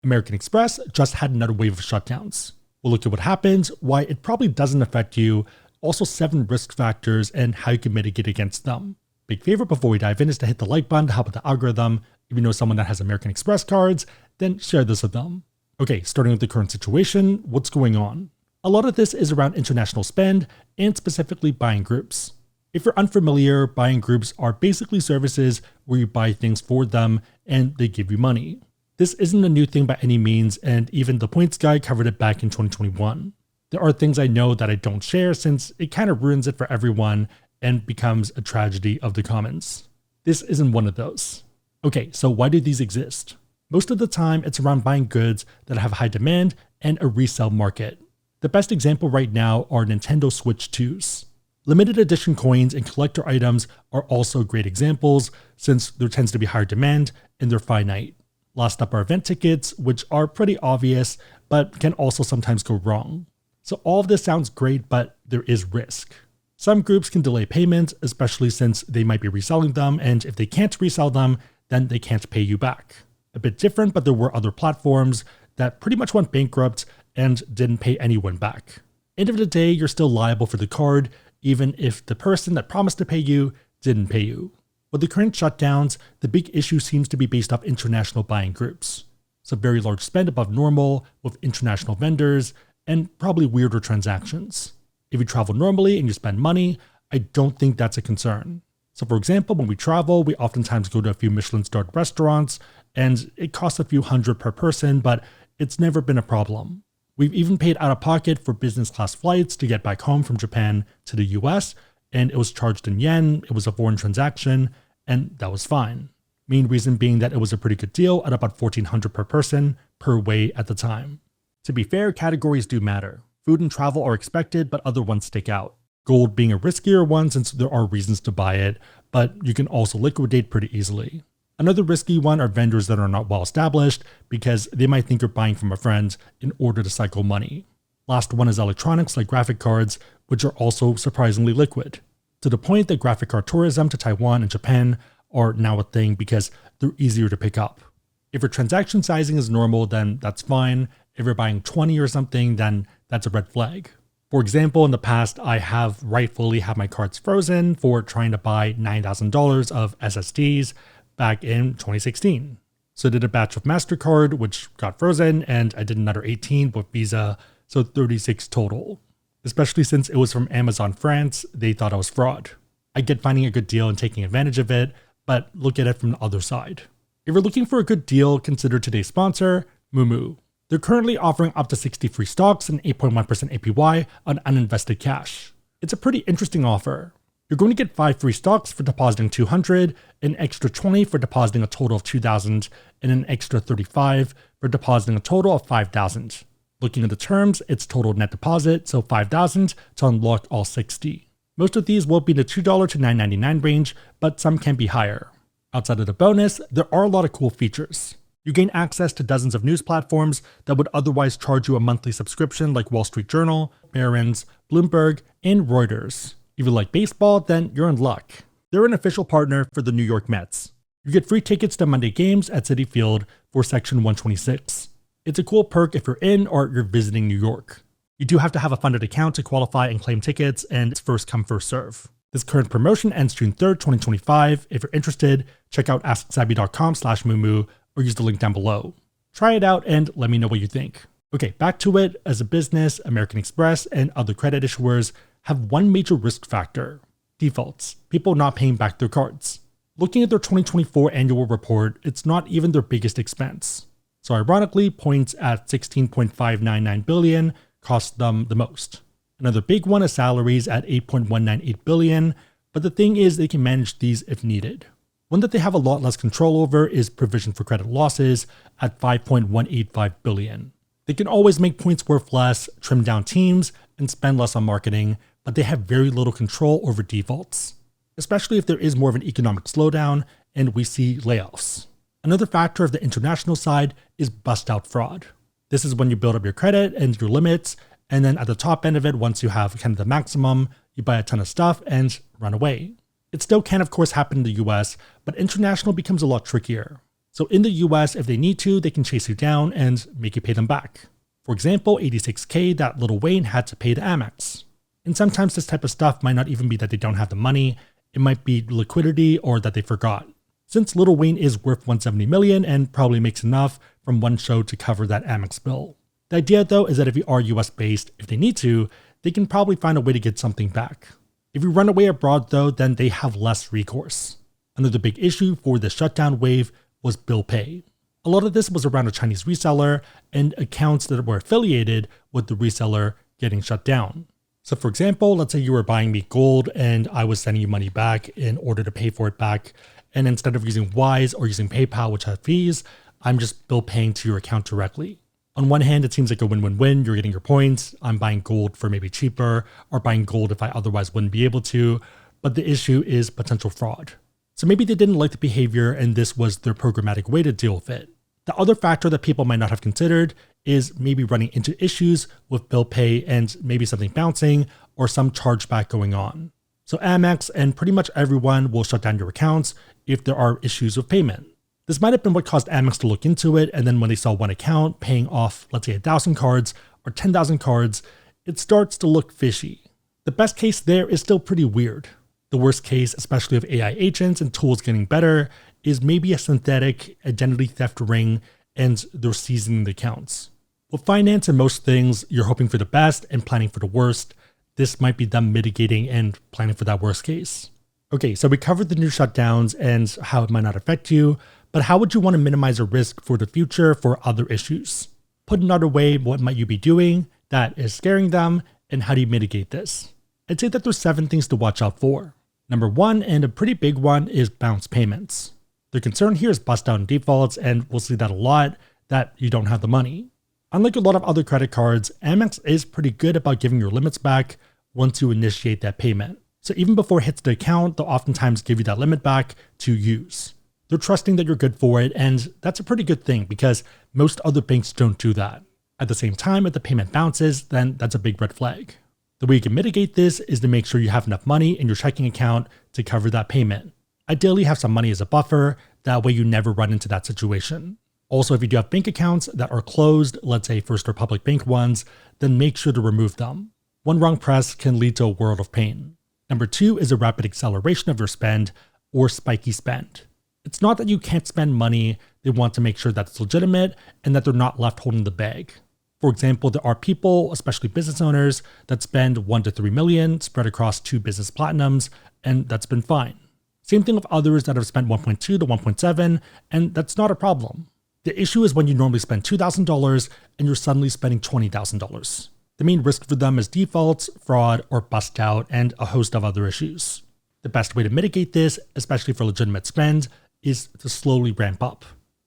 American Express just had another wave of shutdowns. We'll look at what happens, why it probably doesn't affect you, also 7 risk factors and how you can mitigate against them. Big favorite before we dive in is to hit the like button to help with the algorithm. If you know someone that has American Express cards, then share this with them. Okay, starting with the current situation, what's going on? A lot of this is around international spend and specifically buying groups. If you're unfamiliar, buying groups are basically services where you buy things for them and they give you money. This isn't a new thing by any means, and even the Points Guy covered it back in 2021. There are things I know that I don't share since it kind of ruins it for everyone and becomes a tragedy of the commons. This isn't one of those. Okay, so why do these exist? Most of the time, it's around buying goods that have high demand and a resale market. The best example right now are Nintendo Switch 2s. Limited edition coins and collector items are also great examples since there tends to be higher demand and they're finite. Last up are event tickets, which are pretty obvious, but can also sometimes go wrong. So all of this sounds great, but there is risk. Some groups can delay payments, especially since they might be reselling them, and if they can't resell them, then they can't pay you back. A bit different, but there were other platforms that pretty much went bankrupt and didn't pay anyone back. End of the day, you're still liable for the card, even if the person that promised to pay you didn't pay you. With the current shutdowns, the big issue seems to be based off international buying groups. It's a very large spend above normal with international vendors and probably weirder transactions. If you travel normally and you spend money, I don't think that's a concern. So for example, when we travel, we oftentimes go to a few Michelin-starred restaurants and it costs a few $100 per person, but it's never been a problem. We've even paid out of pocket for business class flights to get back home from Japan to the US, and it was charged in yen, it was a foreign transaction, and that was fine. Main reason being that it was a pretty good deal at about $1,400 per person per way at the time. To be fair, categories do matter. Food and travel are expected, but other ones stick out. Gold being a riskier one since there are reasons to buy it, but you can also liquidate pretty easily. Another risky one are vendors that are not well established because they might think you're buying from a friend in order to cycle money. Last one is electronics like graphic cards, which are also surprisingly liquid, to the point that graphic card tourism to Taiwan and Japan are now a thing because they're easier to pick up. If your transaction sizing is normal, then that's fine. If you're buying 20 or something, then that's a red flag. For example, in the past, I have rightfully had my cards frozen for trying to buy $9,000 of SSDs back in 2016. So I did a batch with MasterCard, which got frozen, and I did another 18 with Visa, so 36 total. Especially since it was from Amazon France, they thought I was fraud. I get finding a good deal and taking advantage of it, but look at it from the other side. If you're looking for a good deal, consider today's sponsor, Moomoo. They're currently offering up to 60 free stocks and 8.1% APY on uninvested cash. It's a pretty interesting offer. You're going to get 5 free stocks for depositing $200, an extra 20 for depositing a total of $2,000, and an extra 35 for depositing a total of $5,000. Looking at the terms, it's total net deposit, so $5,000 to unlock all 60. Most of these will be in the $2 to $9.99 range, but some can be higher. Outside of the bonus, there are a lot of cool features. You gain access to dozens of news platforms that would otherwise charge you a monthly subscription like Wall Street Journal, Barron's, Bloomberg, and Reuters. If you like baseball, then you're in luck. They're an official partner for the New York Mets. You get free tickets to Monday games at Citi Field for Section 126. It's a cool perk if you're in or you're visiting New York. You do have to have a funded account to qualify and claim tickets, and it's first come, first serve. This current promotion ends June 3rd, 2025. If you're interested, check out AskSebby.com/Moomoo or use the link down below. Try it out and let me know what you think. Okay, back to it. As a business, American Express and other credit issuers have one major risk factor: defaults, people not paying back their cards. Looking at their 2024 annual report, it's not even their biggest expense. So ironically, points at $16.599 billion cost them the most. Another big one is salaries at $8.198 billion, but the thing is they can manage these if needed. One that they have a lot less control over is provision for credit losses at $5.185 billion. They can always make points worth less, trim down teams, and spend less on marketing, but they have very little control over defaults, especially if there is more of an economic slowdown and we see layoffs. Another factor of the international side is bust-out fraud. This is when you build up your credit and your limits, and then at the top end of it, once you have kind of the maximum, you buy a ton of stuff and run away. It still can, of course, happen in the US, but international becomes a lot trickier. So in the US, if they need to, they can chase you down and make you pay them back. For example, $86K that Lil Wayne had to pay to Amex. And sometimes this type of stuff might not even be that they don't have the money, it might be liquidity or that they forgot. Since Lil Wayne is worth $170 million and probably makes enough from one show to cover that Amex bill. The idea though is that if you are US based, if they need to, they can probably find a way to get something back. If you run away abroad though, then they have less recourse. Another big issue for the shutdown wave was bill pay. A lot of this was around a Chinese reseller and accounts that were affiliated with the reseller getting shut down. So for example, let's say you were buying me gold and I was sending you money back in order to pay for it back. And instead of using Wise or using PayPal, which have fees, I'm just bill paying to your account directly. On one hand, it seems like a win-win-win. You're getting your points. I'm buying gold for maybe cheaper or buying gold if I otherwise wouldn't be able to. But the issue is potential fraud. So maybe they didn't like the behavior and this was their programmatic way to deal with it. The other factor that people might not have considered is maybe running into issues with bill pay and maybe something bouncing or some chargeback going on. So Amex and pretty much everyone will shut down your accounts if there are issues with payment. This might have been what caused Amex to look into it, and then when they saw one account paying off, let's say 1,000 cards or 10,000 cards, it starts to look fishy. The best case there is still pretty weird. The worst case, especially with AI agents and tools getting better, is maybe a synthetic identity theft ring and they're seizing the accounts. With finance and most things, you're hoping for the best and planning for the worst. This might be them mitigating and planning for that worst case. Okay, so we covered the new shutdowns and how it might not affect you, but how would you want to minimize a risk for the future for other issues? Put another way, what might you be doing that is scaring them, and how do you mitigate this? I'd say that there's 7 things to watch out for. Number 1, and a pretty big one, is bounce payments. The concern here is bust down defaults, and we'll see that a lot, that you don't have the money. Unlike a lot of other credit cards, Amex is pretty good about giving your limits back once you initiate that payment. So even before it hits the account, they'll oftentimes give you that limit back to use. They're trusting that you're good for it, and that's a pretty good thing because most other banks don't do that. At the same time, if the payment bounces, then that's a big red flag. The way you can mitigate this is to make sure you have enough money in your checking account to cover that payment. Ideally, have some money as a buffer, that way you never run into that situation. Also, if you do have bank accounts that are closed, let's say First Republic Bank ones, then make sure to remove them. One wrong press can lead to a world of pain. Number 2 is a rapid acceleration of your spend or spiky spend. It's not that you can't spend money, they want to make sure that it's legitimate and that they're not left holding the bag. For example, there are people, especially business owners, that spend 1 to 3 million spread across 2 business platinums, and that's been fine. Same thing with others that have spent 1.2 to 1.7, and that's not a problem. The issue is when you normally spend $2,000 and you're suddenly spending $20,000. The main risk for them is defaults, fraud, or bust out, and a host of other issues. The best way to mitigate this, especially for legitimate spend, is to slowly ramp up.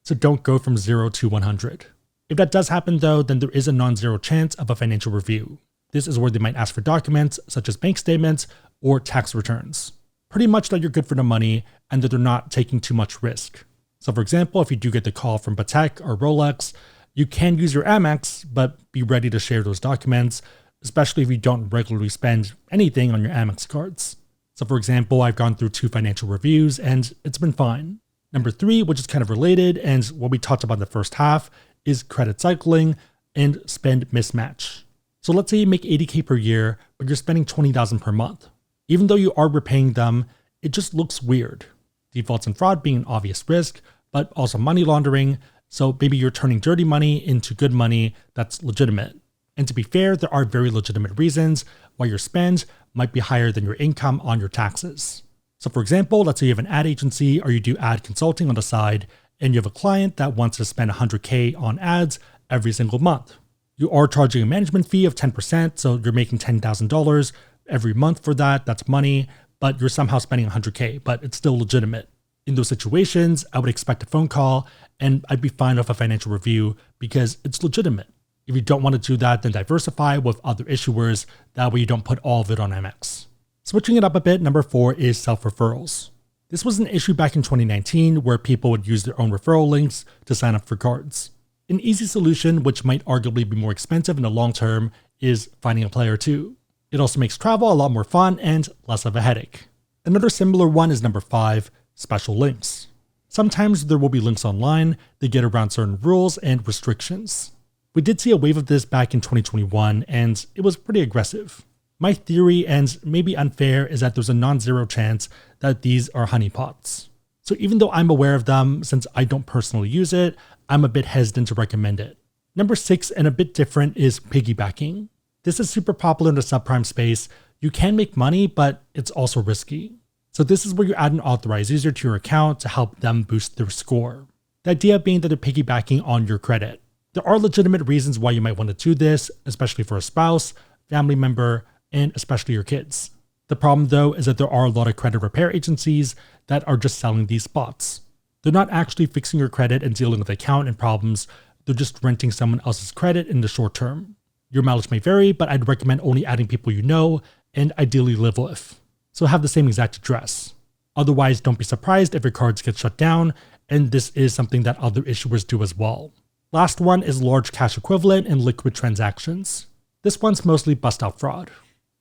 So don't go from 0 to 100. If that does happen though, then there is a non-zero chance of a financial review. This is where they might ask for documents such as bank statements or tax returns. Pretty much that you're good for the money and that they're not taking too much risk. So for example, if you do get the call from Patek or Rolex, you can use your Amex, but be ready to share those documents, especially if you don't regularly spend anything on your Amex cards. So for example, I've gone through 2 financial reviews and it's been fine. Number 3, which is kind of related and what we talked about in the first half, is credit cycling and spend mismatch. So let's say you make $80K per year, but you're spending $20,000 per month. Even though you are repaying them, it just looks weird. Defaults and fraud being an obvious risk, but also money laundering. So maybe you're turning dirty money into good money that's legitimate. And to be fair, there are very legitimate reasons why your spend might be higher than your income on your taxes. So for example, let's say you have an ad agency or you do ad consulting on the side, and you have a client that wants to spend $100K on ads every single month. You are charging a management fee of 10%, so you're making $10,000 every month for that. That's money, but you're somehow spending $100K, but it's still legitimate. In those situations, I would expect a phone call and I'd be fine with a financial review because it's legitimate. If you don't want to do that, then diversify with other issuers. That way you don't put all of it on Amex. Switching it up a bit, number 4 is self-referrals. This was an issue back in 2019 where people would use their own referral links to sign up for cards. An easy solution, which might arguably be more expensive in the long term, is finding a player too. It also makes travel a lot more fun and less of a headache. Another similar one is number 5, special links. Sometimes there will be links online that get around certain rules and restrictions. We did see a wave of this back in 2021, and it was pretty aggressive. My theory, and maybe unfair, is that there's a non-zero chance that these are honeypots. So even though I'm aware of them, since I don't personally use it, I'm a bit hesitant to recommend it. Number 6, and a bit different, is piggybacking. This is super popular in the subprime space. You can make money, but it's also risky. So this is where you add an authorized user to your account to help them boost their score. The idea being that they're piggybacking on your credit. There are legitimate reasons why you might want to do this, especially for a spouse, family member, and especially your kids. The problem though is that there are a lot of credit repair agencies that are just selling these spots. They're not actually fixing your credit and dealing with account and problems, they're just renting someone else's credit in the short term. Your mileage may vary, but I'd recommend only adding people you know and ideally live with. So have the same exact address. Otherwise, don't be surprised if your cards get shut down, and this is something that other issuers do as well. Last one is large cash equivalent and liquid transactions. This one's mostly bust-out fraud.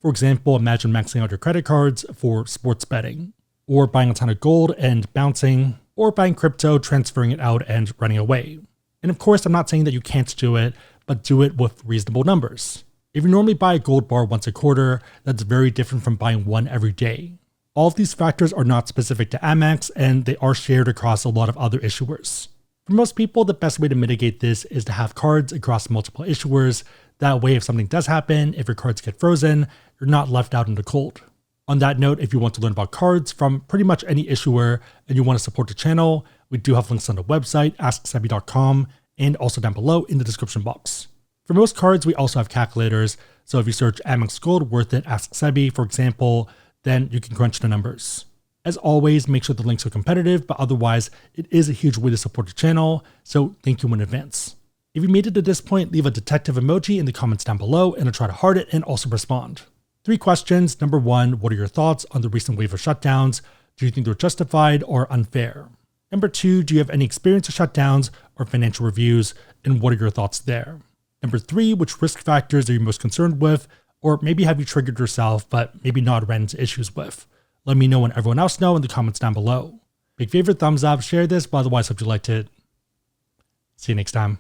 For example, imagine maxing out your credit cards for sports betting, or buying a ton of gold and bouncing, or buying crypto, transferring it out and running away. And of course, I'm not saying that you can't do it, but do it with reasonable numbers. If you normally buy a gold bar once a quarter, that's very different from buying one every day. All of these factors are not specific to Amex, and they are shared across a lot of other issuers. For most people, the best way to mitigate this is to have cards across multiple issuers. That way, if something does happen, if your cards get frozen, you're not left out in the cold. On that note, if you want to learn about cards from pretty much any issuer and you want to support the channel, we do have links on the website, AskSebby.com, and also down below in the description box. For most cards, we also have calculators, so if you search Amex Gold Worth It AskSebby, for example, then you can crunch the numbers. As always, make sure the links are competitive, but otherwise, it is a huge way to support the channel, so thank you in advance. If you made it to this point, leave a detective emoji in the comments down below, and I'll try to heart it and also respond. 3 questions. Number 1, what are your thoughts on the recent wave of shutdowns? Do you think they're justified or unfair? Number 2, do you have any experience with shutdowns or financial reviews, and what are your thoughts there? Number 3, which risk factors are you most concerned with, or maybe have you triggered yourself, but maybe not ran into issues with? Let me know and everyone else know in the comments down below. Big favorite, thumbs up, share this, but otherwise hope you liked it. See you next time.